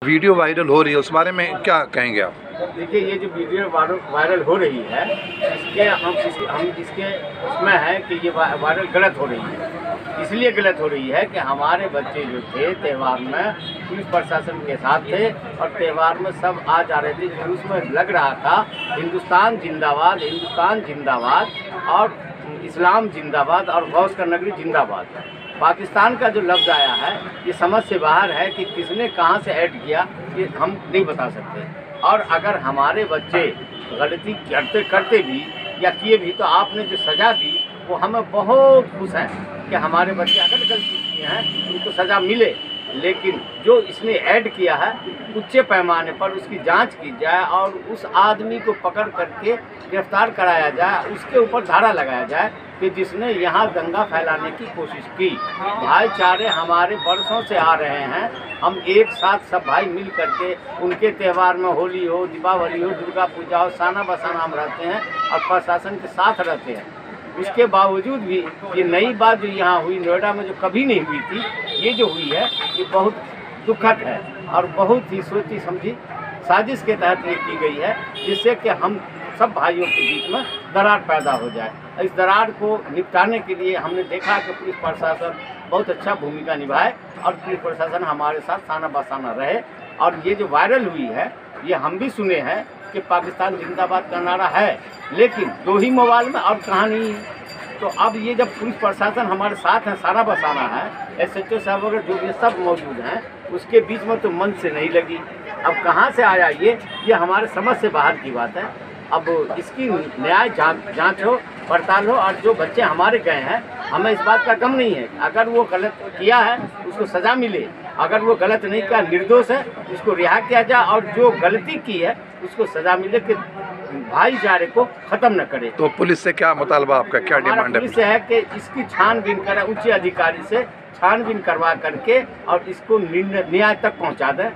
Video viral हो रही है, उस बारे में क्या कहेंगे आप? देखिए, ये जो वीडियो वायरल हो रही है, इसके उसमें है कि ये वायरल गलत हो रही है। इसलिए गलत हो रही है कि हमारे बच्चे जो थे त्यौहार में पुलिस प्रशासन के साथ थे और त्यौहार में सब आ जा रहे थे। जुलूस में लग रहा था हिंदुस्तान जिंदाबाद, हिंदुस्तान जिंदाबाद और इस्लाम जिंदाबाद और गौस का नगरी जिंदाबाद। पाकिस्तान का जो लफ्ज़ आया है ये समझ से बाहर है कि किसने कहाँ से ऐड किया, ये हम नहीं बता सकते। और अगर हमारे बच्चे गलती करते भी या किए भी तो आपने जो सज़ा दी वो हमें बहुत खुश हैं कि हमारे बच्चे अगर गलती किए हैं उनको सज़ा मिले। लेकिन जो इसने ऐड किया है उच्च पैमाने पर उसकी जांच की जाए और उस आदमी को पकड़ करके गिरफ्तार कराया जाए, उसके ऊपर धारा लगाया जाए कि जिसने यहाँ दंगा फैलाने की कोशिश की। भाईचारे हमारे वर्षों से आ रहे हैं, हम एक साथ सब भाई मिल करके उनके त्यौहार में होली हो, दीपावली हो, दुर्गा पूजा हो, साना बसाना हम रहते हैं और प्रशासन के साथ रहते हैं। उसके बावजूद भी ये नई बात जो यहाँ हुई नोएडा में, जो कभी नहीं हुई थी, ये जो हुई है ये बहुत दुखद है और बहुत ही सोची समझी साजिश के तहत ये की गई है, जिससे कि हम सब भाइयों के बीच में दरार पैदा हो जाए। इस दरार को निपटाने के लिए हमने देखा कि पुलिस प्रशासन बहुत अच्छा भूमिका निभाए और पुलिस प्रशासन हमारे साथ साना बसाना रहे। और ये जो वायरल हुई है ये हम भी सुने हैं कि पाकिस्तान जिंदाबाद का नारा है, लेकिन 2 ही मोबाइल में और कहाँ नहीं है। तो अब ये जब पुलिस प्रशासन हमारे साथ है, साना बसाना है, SHO साहब वगैरह जो भी सब मौजूद हैं, उसके बीच में तो मन से नहीं लगी। अब कहाँ से आया ये हमारे समझ से बाहर की बात है। अब इसकी न्याय जांच हो, पड़ताल हो और जो बच्चे हमारे गए हैं हमें इस बात का गम नहीं है। अगर वो गलत किया है उसको सज़ा मिले, अगर वो गलत नहीं किया, निर्दोष है, उसको रिहा किया जाए और जो गलती की है उसको सज़ा मिले कि भाईचारे को ख़त्म न करे। तो पुलिस से क्या मुतालबा आपका, क्या डिमांड है? पुलिस से है कि इसकी छानबीन करें, उच्च अधिकारी से छानबीन करवा करके और इसको न्याय तक पहुँचा दें।